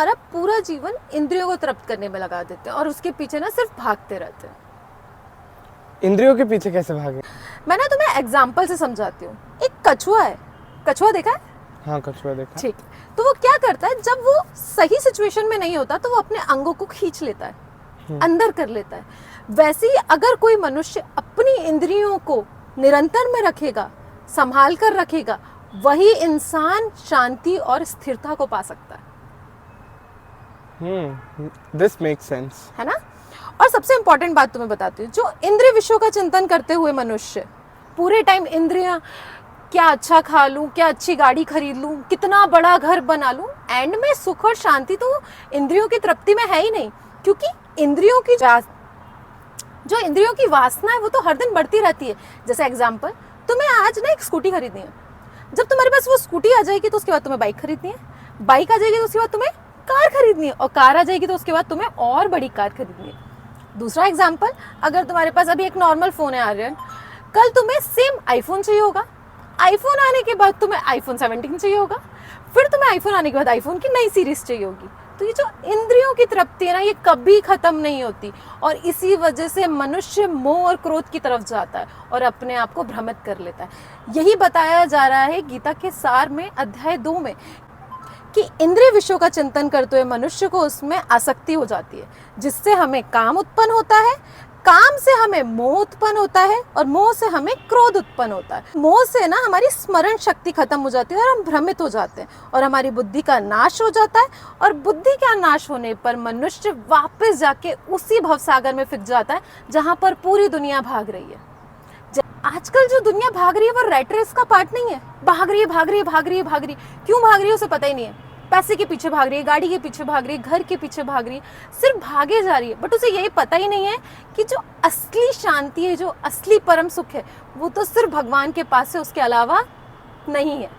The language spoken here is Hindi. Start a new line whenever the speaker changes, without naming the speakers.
हमारा पूरा जीवन इंद्रियों को तृप्त करने में लगा देते हैं और उसके पीछे ना सिर्फ भागते रहते हैं।
इंद्रियों के पीछे कैसे भागे?
मैं ना तुम्हें एग्जाम्पल से समझाती हूँ। एक कछुआ है, कछुआ देखा है?
हाँ, कछुआ देखा।
ठीक, तो वो क्या करता है, जब वो सही सिचुएशन में नहीं होता तो वो अपने अंगों को खींच लेता है, अंदर कर लेता है। वैसे ही अगर कोई मनुष्य अपनी इंद्रियों को निरंतर में रखेगा, संभाल कर रखेगा, वही इंसान शांति और स्थिरता को पा सकता है।
दिस मेक्स सेंस,
है ना? और सबसे इंपॉर्टेंट बात तुम्हें बताती हूँ, जो इंद्रिय विषयों का चिंतन करते हुए मनुष्य पूरे टाइम इंद्रियां, क्या अच्छा खा लूं, क्या अच्छी गाड़ी खरीद लूं, कितना बड़ा घर बना लूं, एंड में सुख और शांति तो इंद्रियों की तृप्ति में है ही नहीं, क्योंकि इंद्रियों की जो इंद्रियों की वासना है वो तो हर दिन बढ़ती रहती है। जैसे एग्जांपल, तुम्हें आज ना एक स्कूटी खरीदनी है, जब तुम्हारे पास वो स्कूटी आ जाएगी तो उसके बाद तुम्हें बाइक खरीदनी है, बाइक आ जाएगी तो उसके बाद तुम्हें कार खरीदनी है, और कार आ जाएगी तो उसके बाद तुम्हें और बड़ी कार खरीदनी है। दूसरा एग्जांपल, अगर तुम्हारे पास अभी एक नॉर्मल फोन है आर्यन, कल तुम्हें सेम आईफोन चाहिए होगा, आईफोन आने के बाद तुम्हें आईफोन 17 चाहिए होगा, फिर तुम्हें आईफोन आने के बाद आईफोन की नई सीरीज चाहिए होगी। तो ये जो इंद्रियों की तृप्ति है ना, ये कभी खत्म नहीं होती, और इसी वजह से मनुष्य मोह और क्रोध की तरफ जाता है और अपने आप को भ्रमित कर लेता है। यही बताया जा रहा है गीता के सार में अध्याय 2 में, कि इंद्रिय विषयों का चिंतन करते हुए मनुष्य को उसमें आसक्ति हो जाती है, जिससे हमें काम उत्पन्न होता है, काम से हमें मोह उत्पन्न होता है, और मोह से हमें क्रोध उत्पन्न होता है। मोह से ना हमारी स्मरण शक्ति खत्म हो जाती है और हम भ्रमित हो जाते हैं, और हमारी बुद्धि का नाश हो जाता है, और बुद्धि का नाश होने पर मनुष्य वापस जाके उसी भवसागर में फिक जाता है जहां पर पूरी दुनिया भाग रही है। आजकल जो दुनिया भाग रही है वो रैट रेस का पार्ट नहीं है, भाग रही है, भाग रही है, भाग रही है, भाग रही है। क्यों भाग रही है उसे पता ही नहीं है, पैसे के पीछे भाग रही है, गाड़ी के पीछे भाग रही है, घर के पीछे भाग रही है, सिर्फ भागे जा रही है, बट उसे यही पता ही नहीं है कि जो असली शांति है, जो असली परम सुख है, वो तो सिर्फ भगवान के पास है, उसके अलावा नहीं है।